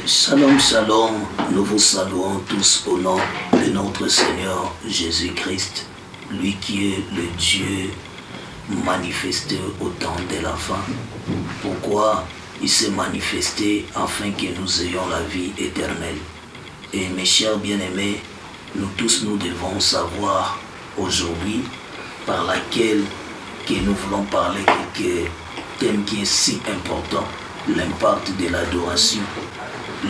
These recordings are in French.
Shalom, shalom, nous vous saluons tous au nom de notre Seigneur Jésus-Christ, lui qui est le Dieu manifesté au temps de la fin. Pourquoi il s'est manifesté afin que nous ayons la vie éternelle. Et mes chers bien-aimés, nous tous nous devons savoir aujourd'hui par laquelle que nous voulons parler quelque thème qui est si important, l'impact de l'adoration.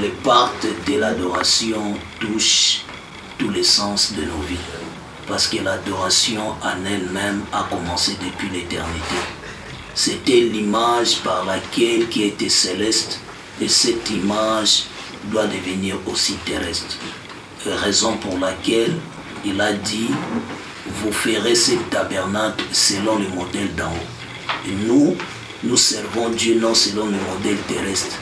L'impact de l'adoration touche tous les sens de nos vies. Parce que l'adoration en elle-même a commencé depuis l'éternité. C'était l'image par laquelle qui était céleste et cette image doit devenir aussi terrestre. Raison pour laquelle il a dit, vous ferez ce tabernacle selon le modèle d'en haut. Et nous servons Dieu non selon le modèle terrestre.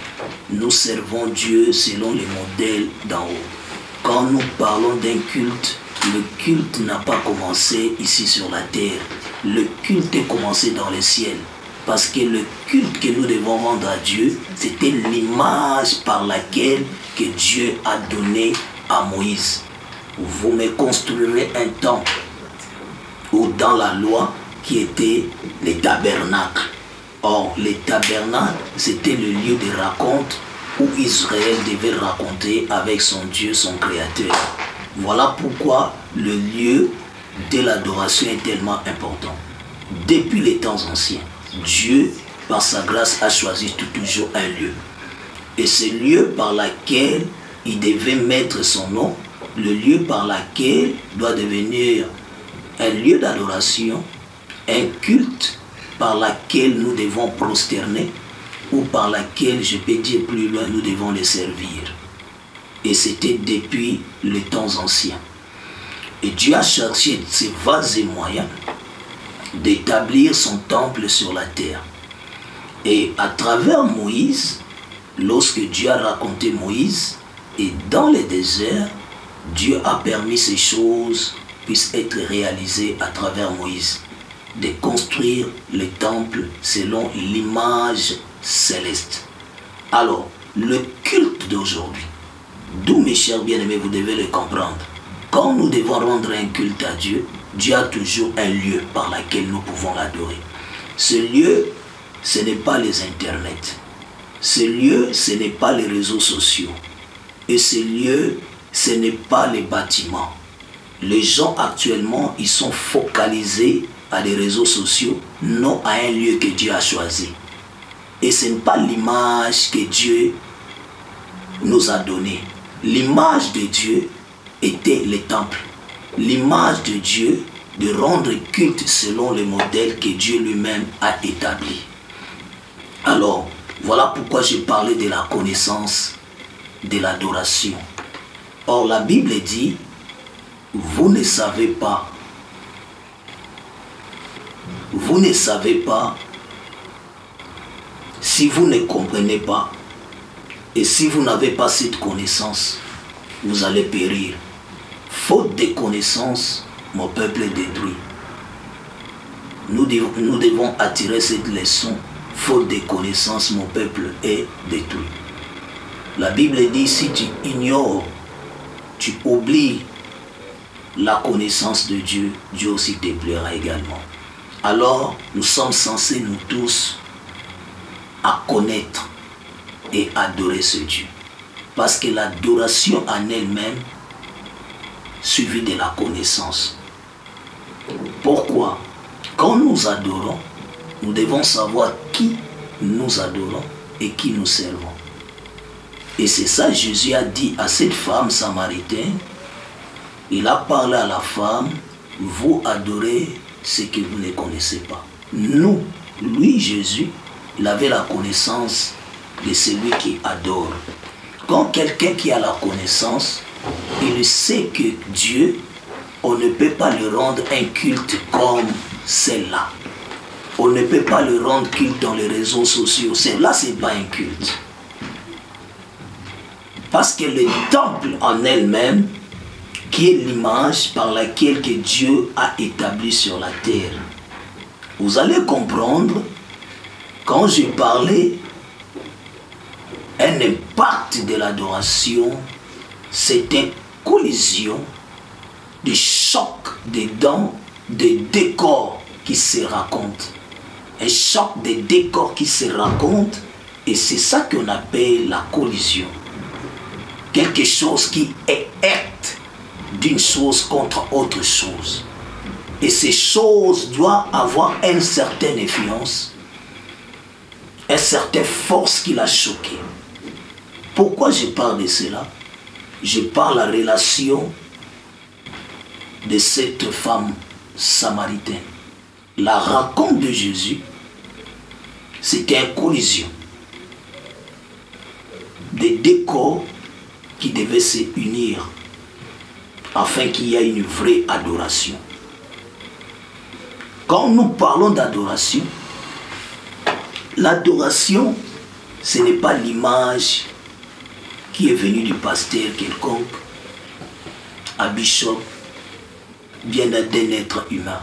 Nous servons Dieu selon le modèle d'en haut. Quand nous parlons d'un culte, le culte n'a pas commencé ici sur la terre. Le culte est commencé dans le ciel. Parce que le culte que nous devons rendre à Dieu, c'était l'image par laquelle que Dieu a donné à Moïse. Vous me construirez un temple, ou dans la loi qui était les tabernacles. Or, les tabernacles, c'était le lieu de raconte où Israël devait raconter avec son Dieu, son Créateur. Voilà pourquoi le lieu de l'adoration est tellement important. Depuis les temps anciens, Dieu, par sa grâce, a choisi toujours un lieu. Et ce lieu par lequel il devait mettre son nom, le lieu par lequel doit devenir un lieu d'adoration, un culte par lequel nous devons prosterner, ou par laquelle, je peux dire plus loin, nous devons les servir. Et c'était depuis les temps anciens. Et Dieu a cherché ses vases et moyens d'établir son temple sur la terre. Et à travers Moïse, lorsque Dieu a raconté Moïse, et dans le désert, Dieu a permis ces choses puissent être réalisées à travers Moïse, de construire le temple selon l'image céleste. Alors, le culte d'aujourd'hui, d'où mes chers bien-aimés, vous devez le comprendre. Quand nous devons rendre un culte à Dieu, Dieu a toujours un lieu par lequel nous pouvons l'adorer. Ce lieu, ce n'est pas les internets. Ce lieu, ce n'est pas les réseaux sociaux. Et ce lieu, ce n'est pas les bâtiments. Les gens actuellement, ils sont focalisés à des réseaux sociaux, non à un lieu que Dieu a choisi. Et ce n'est pas l'image que Dieu nous a donnée. L'image de Dieu était le temple. L'image de Dieu de rendre culte selon le modèle que Dieu lui-même a établi. Alors, voilà pourquoi je parlais de la connaissance de l'adoration. Or, la Bible dit, vous ne savez pas si vous ne comprenez pas et si vous n'avez pas cette connaissance, vous allez périr. Faute de connaissance, mon peuple est détruit. Nous devons attirer cette leçon. Faute de connaissance, mon peuple est détruit. La Bible dit, si tu ignores, tu oublies la connaissance de Dieu, Dieu aussi te plaira également. Alors, nous sommes censés, nous tous, à connaître et adorer ce Dieu. Parce que l'adoration en elle-même, suivie de la connaissance. Pourquoi? Quand nous adorons, nous devons savoir qui nous adorons et qui nous servons. Et c'est ça Jésus a dit à cette femme samaritaine. Il a parlé à la femme, vous adorez ce que vous ne connaissez pas. Nous, lui Jésus, il avait la connaissance de celui qui adore. Quand quelqu'un qui a la connaissance, il sait que Dieu, on ne peut pas le rendre un culte comme celle-là. On ne peut pas le rendre culte dans les réseaux sociaux. Celle-là, ce n'est pas un culte. Parce que le temple en elle-même, qui est l'image par laquelle que Dieu a établi sur la terre. Vous allez comprendre, quand je parlais Un impact de l'adoration, c'est une collision de choc des dents, des décors qui se racontent. Un choc des décors qui se racontent, et c'est ça qu'on appelle la collision. Quelque chose qui est heurte d'une chose contre autre chose. Et ces choses doivent avoir une certaine influence, une certaine force qui l'a choqué. Pourquoi je parle de cela? Je parle de la relation de cette femme samaritaine. La rencontre de Jésus, c'était une collision des deux corps qui devaient se unir afin qu'il y ait une vraie adoration. Quand nous parlons d'adoration, l'adoration, ce n'est pas l'image qui est venue du pasteur quelconque, à bishop, bien d'un être humain.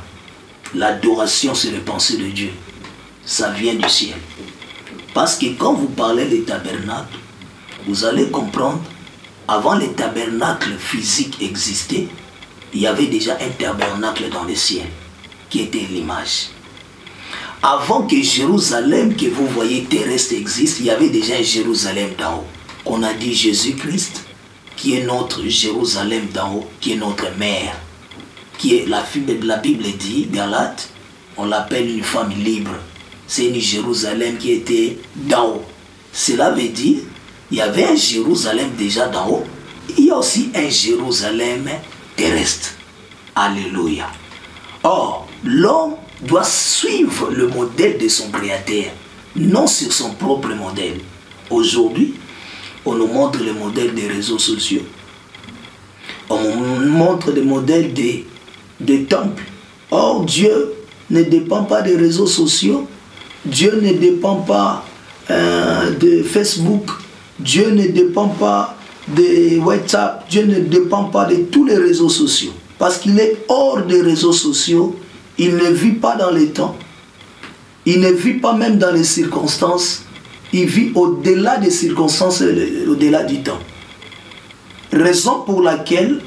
L'adoration, c'est le pensée de Dieu. Ça vient du ciel. Parce que quand vous parlez des tabernacles, vous allez comprendre, avant les tabernacles physiques existaient, il y avait déjà un tabernacle dans le ciel, qui était l'image. Avant que Jérusalem, que vous voyez terrestre, existe, il y avait déjà un Jérusalem d'en haut. On a dit Jésus-Christ, qui est notre Jérusalem d'en haut, qui est notre mère, qui est la Bible dit, Galate, on l'appelle une femme libre. C'est une Jérusalem qui était d'en haut. Cela veut dire, il y avait un Jérusalem déjà d'en haut, il y a aussi un Jérusalem terrestre. Alléluia. Or, l'homme doit suivre le modèle de son créateur, non sur son propre modèle. Aujourd'hui, on nous montre le modèle des réseaux sociaux. On nous montre le modèle des temples. Or, Dieu ne dépend pas des réseaux sociaux. Dieu ne dépend pas de Facebook. Dieu ne dépend pas de WhatsApp. Dieu ne dépend pas de tous les réseaux sociaux. Parce qu'il est hors des réseaux sociaux. Il ne vit pas dans les temps. Il ne vit pas même dans les circonstances. Il vit au-delà des circonstances, au-delà du temps. Raison pour laquelle,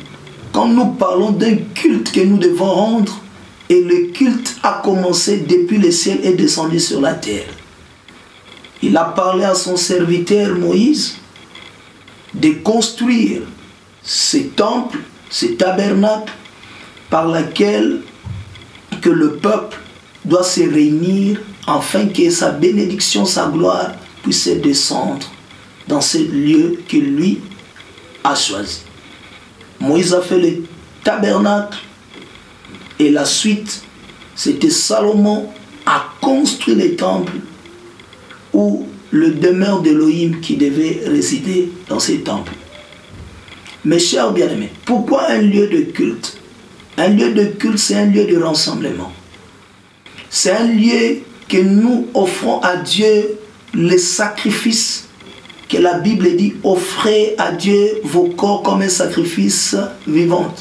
quand nous parlons d'un culte que nous devons rendre, et le culte a commencé depuis le ciel et descendu sur la terre. Il a parlé à son serviteur Moïse de construire ces temples, ces tabernacles, par lesquels que le peuple doit se réunir afin que sa bénédiction, sa gloire puisse descendre dans ce lieu que lui a choisi. Moïse a fait le tabernacle et la suite, c'était Salomon a construit les temples où le demeure d'Élohim qui devait résider dans ces temples. Mes chers bien-aimés, pourquoi un lieu de culte? Un lieu de culte, c'est un lieu de rassemblement. C'est un lieu que nous offrons à Dieu les sacrifices que la Bible dit, offrez à Dieu vos corps comme un sacrifice vivant.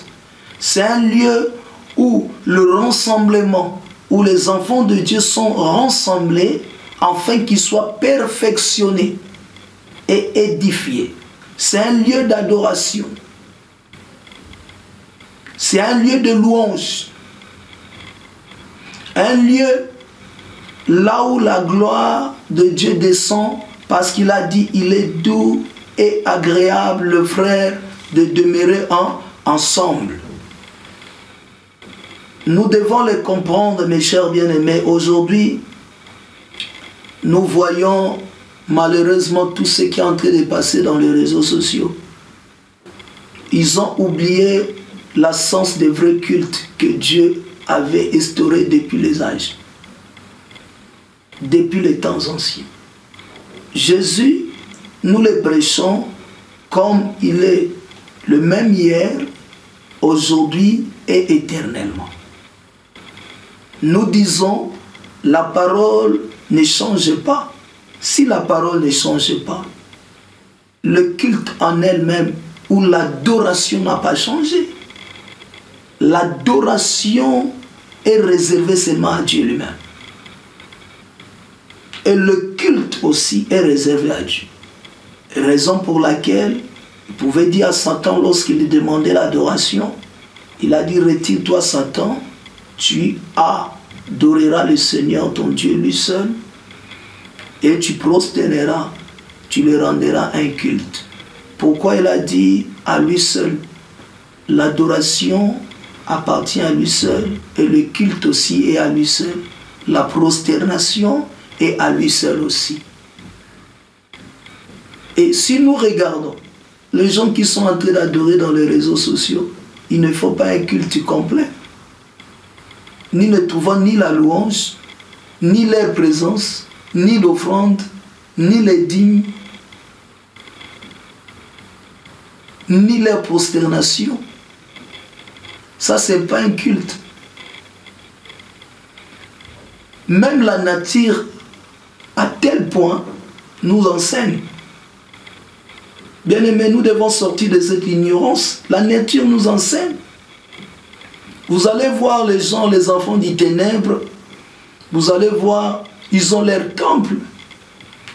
C'est un lieu où le rassemblement, où les enfants de Dieu sont rassemblés afin qu'ils soient perfectionnés et édifiés. C'est un lieu d'adoration. C'est un lieu de louange. Un lieu là où la gloire de Dieu descend, parce qu'il a dit, il est doux et agréable, le frère, de demeurer ensemble. Nous devons le comprendre, mes chers bien-aimés. Aujourd'hui, nous voyons malheureusement tout ce qui est en train de passer dans les réseaux sociaux. Ils ont oublié l'essence des vrais cultes que Dieu avait instauré depuis les âges, depuis les temps anciens. Jésus, nous le prêchons comme il est le même hier, aujourd'hui et éternellement. Nous disons, la parole ne change pas. Si la parole ne change pas, le culte en elle-même ou l'adoration n'a pas changé. L'adoration est réservée seulement à Dieu lui-même. Et le culte aussi est réservé à Dieu. Raison pour laquelle il pouvait dire à Satan lorsqu'il lui demandait l'adoration, il a dit: retire-toi Satan, tu adoreras le Seigneur ton Dieu lui seul et tu prosterneras, tu le rendras un culte. Pourquoi il a dit à lui seul? L'adoration appartient à lui seul et le culte aussi est à lui seul. La prosternation est à lui seul aussi. Et si nous regardons les gens qui sont en train d'adorer dans les réseaux sociaux, il ne faut pas un culte complet. Ni ne trouvant ni la louange, ni leur présence, ni l'offrande, ni les dîmes, ni leur prosternation. Ça, ce n'est pas un culte. Même la nature, à tel point, nous enseigne. Bien-aimés, nous devons sortir de cette ignorance. La nature nous enseigne. Vous allez voir les gens, les enfants des ténèbres, vous allez voir, ils ont leur temple.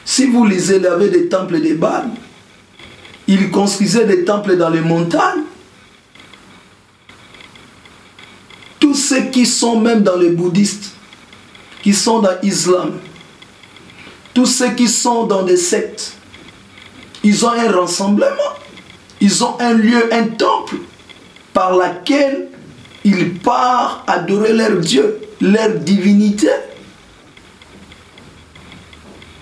Si vous lisez, il y avait des temples de Baal. Ils construisaient des temples dans les montagnes. Tous ceux qui sont même dans les bouddhistes, qui sont dans l'islam, tous ceux qui sont dans des sectes, ils ont un rassemblement, ils ont un lieu, un temple, par lequel ils partent adorer leur Dieu, leur divinité.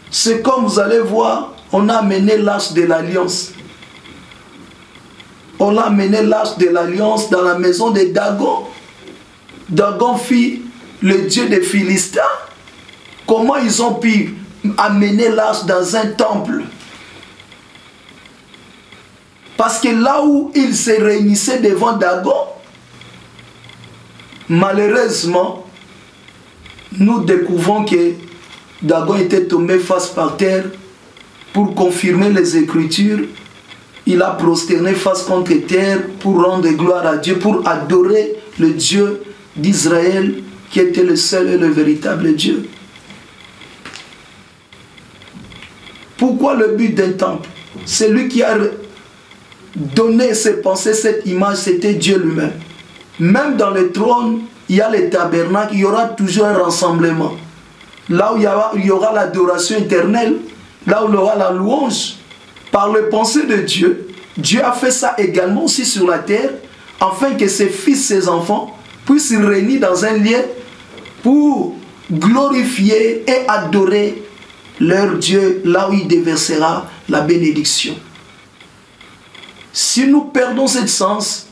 C'est comme vous allez voir, on a amené l'arche de l'alliance. On a amené l'arche de l'alliance dans la maison de Dagon. Dagon fit le dieu des Philistins. Comment ils ont pu amener l'arche dans un temple? Parce que là où ils se réunissaient devant Dagon, malheureusement, nous découvrons que Dagon était tombé face par terre pour confirmer les Écritures. Il a prosterné face contre terre pour rendre gloire à Dieu, pour adorer le Dieu d'Israël qui était le seul et le véritable Dieu. Pourquoi le but d'un temple? Celui qui a donné ses pensées, cette image, c'était Dieu lui-même. Même dans le trône, il y a les tabernacles, il y aura toujours un rassemblement. Là où il y aura l'adoration éternelle, là où il y aura la louange, par le pensée de Dieu, Dieu a fait ça également aussi sur la terre, afin que ses fils, ses enfants, puissent se réunir dans un lieu pour glorifier et adorer leur Dieu, là où il déversera la bénédiction. Si nous perdons ce sens,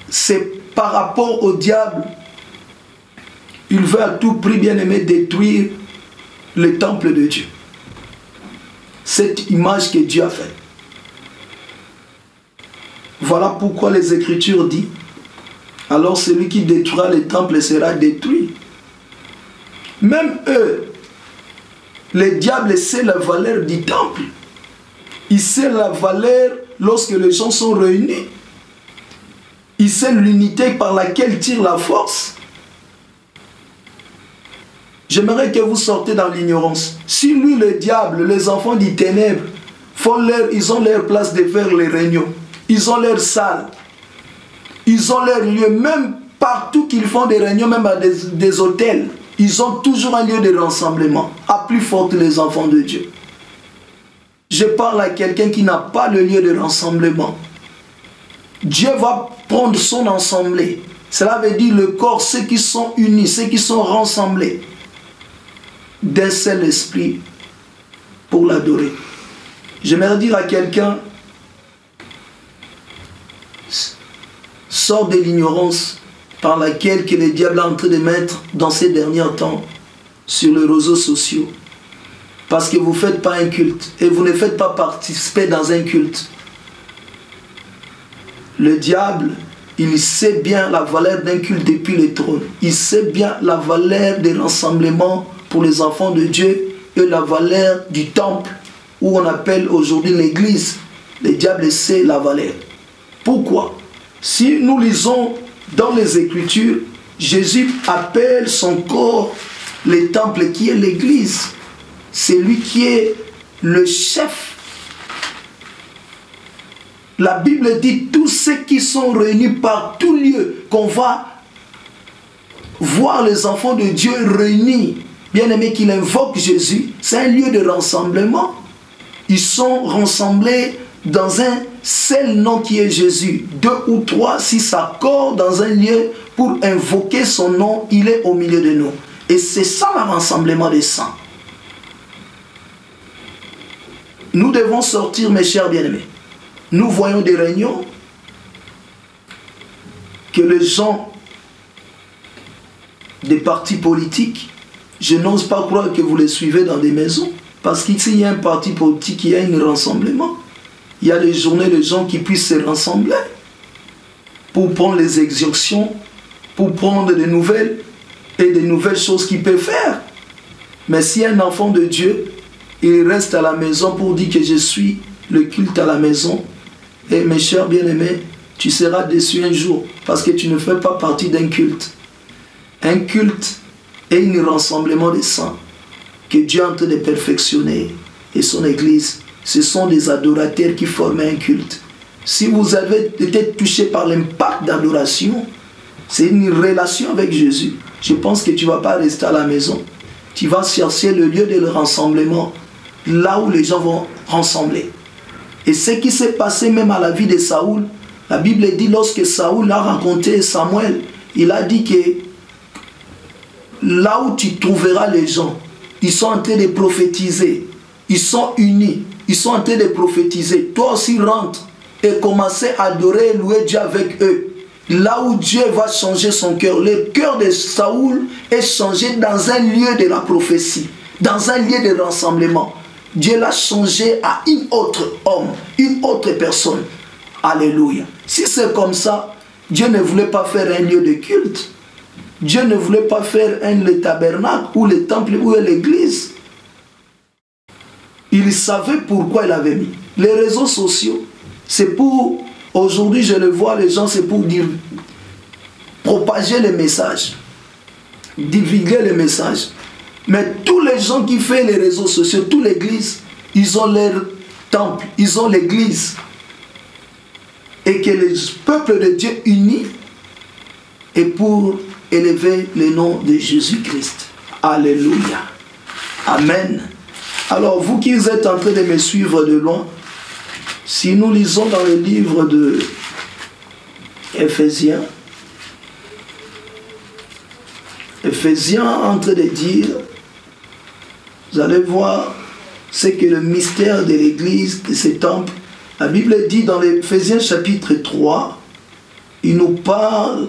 c'est par rapport au diable. Il veut à tout prix, bien-aimé, détruire le temple de Dieu. Cette image que Dieu a faite. Voilà pourquoi les Écritures disent: alors celui qui détruira le temple sera détruit. Même eux, le diable sait la valeur du temple. Il sait la valeur lorsque les gens sont réunis. Il sait l'unité par laquelle tire la force. J'aimerais que vous sortez dans l'ignorance. Si lui, le diable, les enfants des ténèbres, ils ont leur place de faire les réunions. Ils ont leur salle. Ils ont leur lieu. Même partout qu'ils font des réunions, même à des hôtels, ils ont toujours un lieu de rassemblement. À plus forte les enfants de Dieu. Je parle à quelqu'un qui n'a pas le lieu de rassemblement. Dieu va prendre son assemblée. Cela veut dire le corps, ceux qui sont unis, ceux qui sont rassemblés d'un seul esprit pour l'adorer. J'aimerais dire à quelqu'un: sors de l'ignorance par laquelle que le diable est en train de mettre dans ces derniers temps sur les réseaux sociaux. Parce que vous ne faites pas un culte et vous ne faites pas participer dans un culte. Le diable, il sait bien la valeur d'un culte depuis le trône. Il sait bien la valeur des rassemblements pour les enfants de Dieu et la valeur du temple où on appelle aujourd'hui l'église. Le diable sait la valeur. Pourquoi? Si nous lisons dans les Écritures, Jésus appelle son corps le temple qui est l'église. C'est lui qui est le chef. La Bible dit tous ceux qui sont réunis par tout lieu, qu'on va voir les enfants de Dieu réunis, bien aimés, qu'il invoque Jésus, c'est un lieu de rassemblement. Ils sont rassemblés dans un seul nom qui est Jésus. 2 ou 3, s'ils s'accordent dans un lieu pour invoquer son nom, il est au milieu de nous. Et c'est ça le rassemblement des saints. Nous devons sortir, mes chers bien-aimés. Nous voyons des réunions que les gens des partis politiques, je n'ose pas croire que vous les suivez dans des maisons, parce qu'ici il y a un parti politique, il y a un rassemblement. Il y a des journées de gens qui puissent se rassembler pour prendre les exercitions, pour prendre des nouvelles et des nouvelles choses qu'ils peuvent faire. Mais si un enfant de Dieu, il reste à la maison pour dire que je suis le culte à la maison, et mes chers bien-aimés, tu seras déçu un jour parce que tu ne fais pas partie d'un culte. Un culte est un rassemblement des saints que Dieu est en train de perfectionner, et son église, ce sont des adorateurs qui forment un culte. Si vous avez été touché par l'impact d'adoration, c'est une relation avec Jésus. Je pense que tu ne vas pas rester à la maison. Tu vas chercher le lieu de le rassemblement, là où les gens vont rassembler. Et ce qui s'est passé même à la vie de Saoul, la Bible dit lorsque Saoul a rencontré Samuel, il a dit que là où tu trouveras les gens, ils sont en train de prophétiser, ils sont unis, ils sont en train de prophétiser. Toi aussi rentre et commence à adorer et louer Dieu avec eux. Là où Dieu va changer son cœur. Le cœur de Saoul est changé dans un lieu de la prophétie, dans un lieu de rassemblement. Dieu l'a changé à une autre homme, une autre personne. Alléluia. Si c'est comme ça, Dieu ne voulait pas faire un lieu de culte. Dieu ne voulait pas faire le tabernacle ou le temple ou l'église. Il savait pourquoi il avait mis. Les réseaux sociaux, c'est pour, aujourd'hui je le vois, les gens, c'est pour dire, propager les messages, divulguer les messages. Mais tous les gens qui font les réseaux sociaux, toute l'église, ils ont leur temple, ils ont l'église. Et que le peuple de Dieu uni est pour élever le nom de Jésus-Christ. Alléluia. Amen. Alors vous qui êtes en train de me suivre de loin, si nous lisons dans le livre de Éphésiens, Éphésiens en train de dire, vous allez voir, c'est que le mystère de l'église, de ce temple, la Bible dit dans l'Éphésiens chapitre 3, il nous parle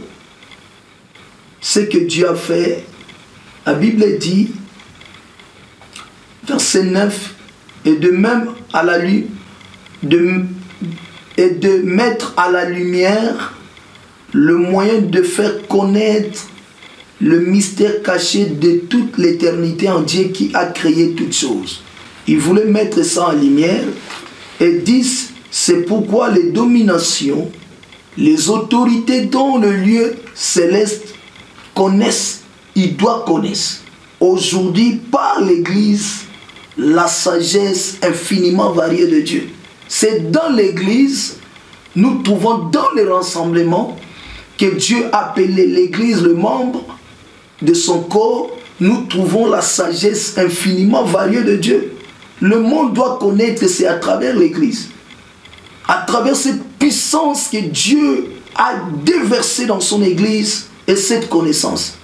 ce que Dieu a fait. La Bible dit, verset 9, et de même à la et de mettre à la lumière le moyen de faire connaître le mystère caché de toute l'éternité en Dieu qui a créé toutes choses. Il voulait mettre ça en lumière et dit, c'est pourquoi les dominations, les autorités dans le lieu céleste connaissent, ils doivent connaître. Aujourd'hui, par l'Église, la sagesse infiniment variée de Dieu. C'est dans l'Église, nous trouvons dans le rassemblement que Dieu a appelé l'Église le membre de son corps. Nous trouvons la sagesse infiniment variée de Dieu. Le monde doit connaître, c'est à travers l'Église. À travers cette puissance que Dieu a déversée dans son Église et cette connaissance.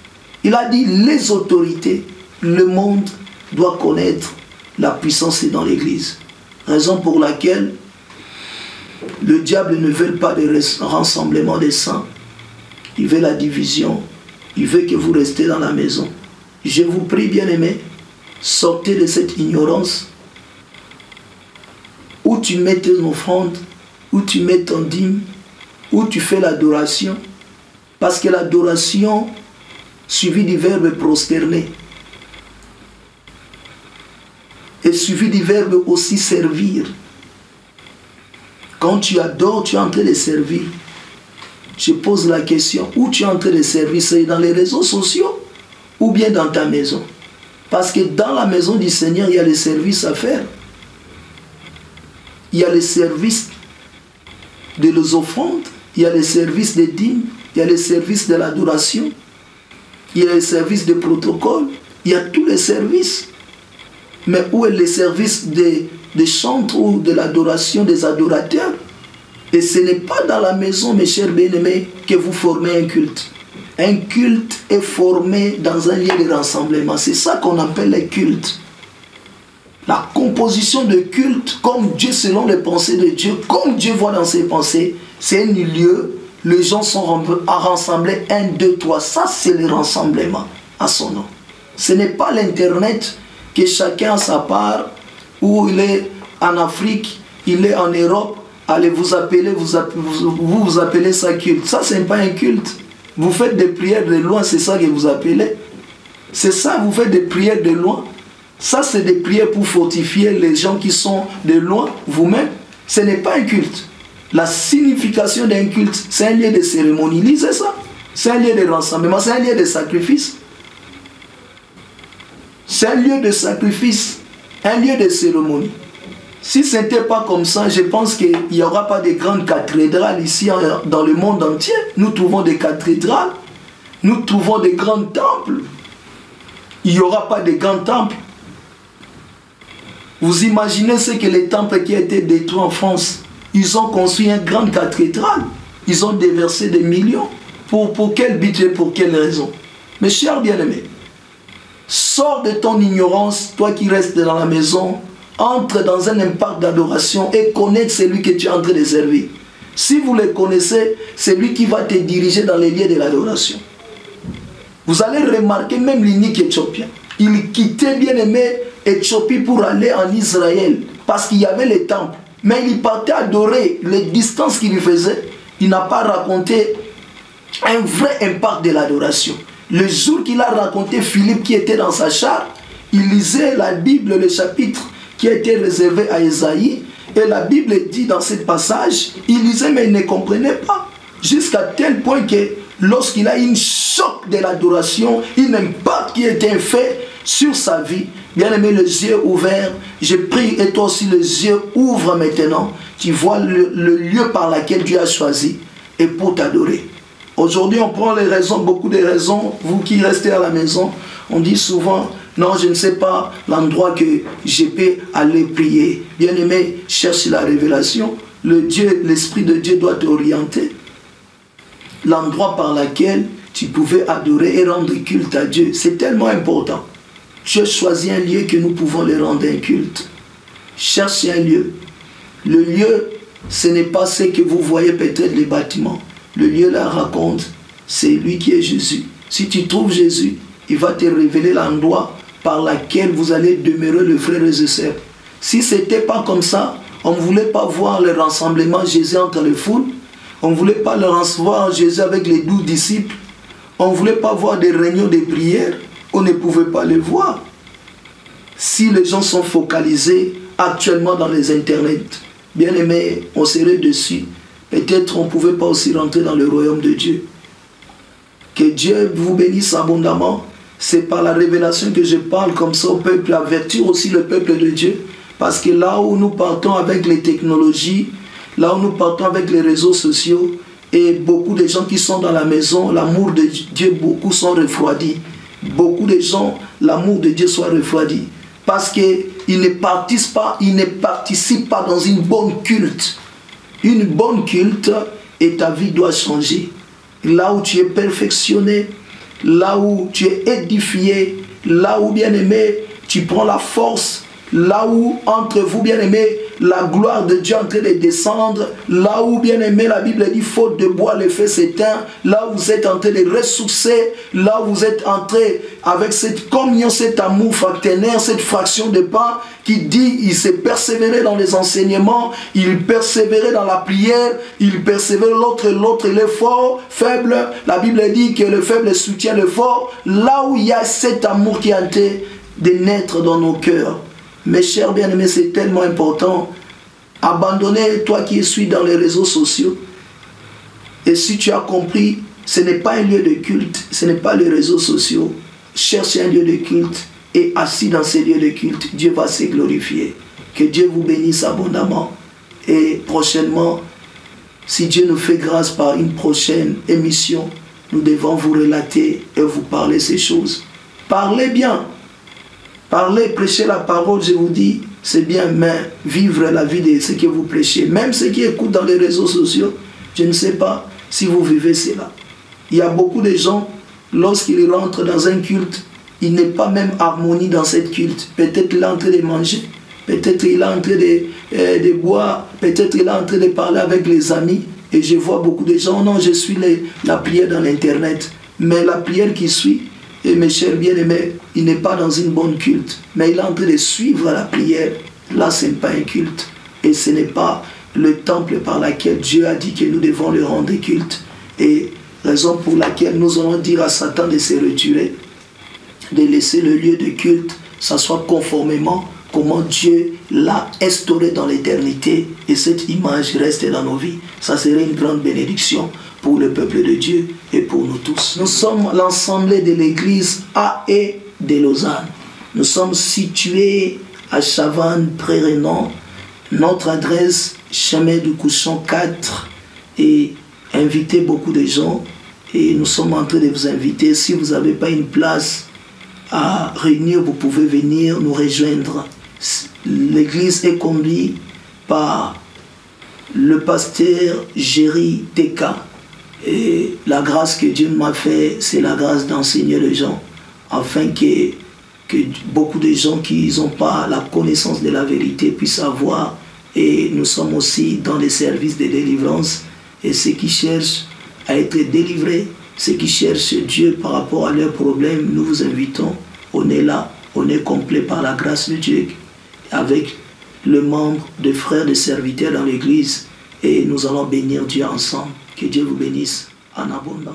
Il a dit les autorités, le monde doit connaître la puissance est dans l'Église. Raison pour laquelle le diable ne veut pas de rassemblement des saints. Il veut la division. Il veut que vous restez dans la maison. Je vous prie, bien-aimés, sortez de cette ignorance où tu mets tes offrandes, où tu mets ton dîme, où tu fais l'adoration. Parce que l'adoration suivi du verbe prosterner et suivi du verbe aussi servir. Quand tu adores, tu es en train de servir. Je pose la question, où tu es en train de servir? C'est dans les réseaux sociaux ou bien dans ta maison? Parce que dans la maison du Seigneur, il y a les services à faire. il y a les services de les offrandes, il y a les services des dîmes, il y a les services de l'adoration, il y a les services de protocole, il y a tous les services. Mais où est le service des chantres ou de l'adoration des adorateurs? Et ce n'est pas dans la maison, mes chers bien-aimés, que vous formez un culte. Un culte est formé dans un lieu de rassemblement. C'est ça qu'on appelle les cultes. La composition de culte, comme Dieu selon les pensées de Dieu, comme Dieu voit dans ses pensées, c'est un lieu, les gens sont rassemblés, 1, 2, 3. Ça, c'est le rassemblement à son nom. Ce n'est pas l'Internet que chacun a sa part, où il est en Afrique, il est en Europe, allez vous appelez ça culte. Ça, ce n'est pas un culte. Vous faites des prières de loin, c'est ça que vous appelez. C'est ça, vous faites des prières de loin. Ça, c'est des prières pour fortifier les gens qui sont de loin, vous-même. Ce n'est pas un culte. La signification d'un culte, c'est un lieu de cérémonie. Lisez ça. C'est un lieu de rassemblement, c'est un lieu de sacrifice. C'est un lieu de sacrifice, un lieu de cérémonie. Si ce n'était pas comme ça, je pense qu'il n'y aura pas de grandes cathédrales ici dans le monde entier. Nous trouvons des cathédrales, nous trouvons des grands temples. Il n'y aura pas de grands temples. Vous imaginez ce que les temples qui ont été détruits en France, ils ont construit une grande cathédrale. Ils ont déversé des millions. Pour quel but et pour quelle raison? Mes chers bien-aimés, sors de ton ignorance, toi qui restes dans la maison, entre dans un impact d'adoration et connais celui que tu es en train de servir. Si vous le connaissez, c'est lui qui va te diriger dans les lieux de l'adoration. Vous allez remarquer même l'unique éthiopien. Il quittait bien aimé Éthiopie pour aller en Israël parce qu'il y avait les temples. Mais il partait adorer les distances qu'il faisait. Il n'a pas raconté un vrai impact de l'adoration. Le jour qu'il a raconté Philippe qui était dans sa char, il lisait la Bible, le chapitre qui a été réservé à Ésaïe. Et la Bible dit dans ce passage, il lisait mais il ne comprenait pas. Jusqu'à tel point que lorsqu'il a eu un choc de l'adoration, un impact qui était fait sur sa vie, bien aimé, les yeux ouverts, je prie et toi aussi les yeux ouvrent maintenant. Tu vois le lieu par lequel Dieu a choisi et pour t'adorer. Aujourd'hui, on prend les raisons, beaucoup de raisons. Vous qui restez à la maison, on dit souvent, non, je ne sais pas l'endroit que je peux aller prier. Bien-aimé, cherche la révélation. L'Esprit de Dieu doit t'orienter. L'endroit par lequel tu pouvais adorer et rendre culte à Dieu. C'est tellement important. Dieu choisit un lieu que nous pouvons le rendre un culte. Cherchez un lieu. Le lieu, ce n'est pas ce que vous voyez peut-être les bâtiments. Le lieu là raconte, c'est lui qui est Jésus. Si tu trouves Jésus, il va te révéler l'endroit par lequel vous allez demeurer le frère et les sœurs. Si ce n'était pas comme ça, on ne voulait pas voir le rassemblement Jésus entre les foules. On ne voulait pas le recevoir Jésus avec les 12 disciples. On ne voulait pas voir des réunions de prière. On ne pouvait pas les voir. Si les gens sont focalisés actuellement dans les internets, bien aimé, on serait dessus. Peut-être on ne pouvait pas aussi rentrer dans le royaume de Dieu. Que Dieu vous bénisse abondamment. C'est par la révélation que je parle comme ça au peuple, avertir aussi le peuple de Dieu. Parce que là où nous partons avec les technologies, là où nous partons avec les réseaux sociaux, et beaucoup de gens qui sont dans la maison, l'amour de Dieu, beaucoup sont refroidis. Beaucoup de gens, l'amour de Dieu soit refroidi. Parce qu'ils ne participent pas dans une bonne culte. Une bonne culte et ta vie doit changer. Là où tu es perfectionné, là où tu es édifié, là où, bien aimé, tu prends la force, là où entre vous, bien aimé, la gloire de Dieu est en train de descendre, là où, bien aimé, la Bible dit faute de bois le feu s'éteint, là où vous êtes en train de ressourcer, là où vous êtes entré avec cette communion, cet amour fraternel, cette fraction de pain qui dit il s'est persévéré dans les enseignements, il persévérait dans la prière, il persévère l'autre il est fort, faible, la Bible dit que le faible soutient le fort, là où il y a cet amour qui est en train de naître dans nos cœurs. Mes chers bien-aimés, c'est tellement important. Abandonnez, toi qui suis dans les réseaux sociaux. Et si tu as compris, ce n'est pas un lieu de culte, ce n'est pas les réseaux sociaux. Cherche un lieu de culte et assis dans ces lieux de culte, Dieu va se glorifier. Que Dieu vous bénisse abondamment. Et prochainement, si Dieu nous fait grâce par une prochaine émission, nous devons vous relater et vous parler ces choses. Parlez bien. Parlez, prêchez la parole, je vous dis, c'est bien, mais vivre la vie de ce que vous prêchez. Même ceux qui écoutent dans les réseaux sociaux, je ne sais pas si vous vivez cela. Il y a beaucoup de gens, lorsqu'ils rentrent dans un culte, il n'est pas même harmonie dans cette culte. Peut-être il est en train de manger, peut-être il est en train de boire, peut-être il est en train de parler avec les amis. Et je vois beaucoup de gens, non, je suis la prière dans l'internet. Mais la prière qui suit, et mes chers bien-aimés, il n'est pas dans une bonne culte, mais il est en train de suivre la prière. Là, ce n'est pas un culte. Et ce n'est pas le temple par lequel Dieu a dit que nous devons le rendre culte. Et raison pour laquelle nous allons dire à Satan de se retirer, de laisser le lieu de culte, ça soit conformément comment Dieu l'a instauré dans l'éternité. Et cette image reste dans nos vies. Ça serait une grande bénédiction pour le peuple de Dieu et pour nous tous. Nous sommes l'Assemblée de l'Église AE de Lausanne. Nous sommes situés à Chavannes, Pré-Renan. Notre adresse, chemin du Couchon 4. Et invitez beaucoup de gens. Et nous sommes en train de vous inviter. Si vous n'avez pas une place à réunir, vous pouvez venir nous rejoindre. L'église est conduite par le pasteur Géry Teka. Et la grâce que Dieu m'a fait, c'est la grâce d'enseigner les gens, afin que beaucoup de gens qui n'ont pas la connaissance de la vérité puissent avoir. Et nous sommes aussi dans les services de délivrance. Et ceux qui cherchent à être délivrés, ceux qui cherchent Dieu par rapport à leurs problèmes, nous vous invitons. On est là, on est complet par la grâce de Dieu, avec le membre de frères, de serviteurs dans l'église. Et nous allons bénir Dieu ensemble. Que Dieu vous bénisse en abondance.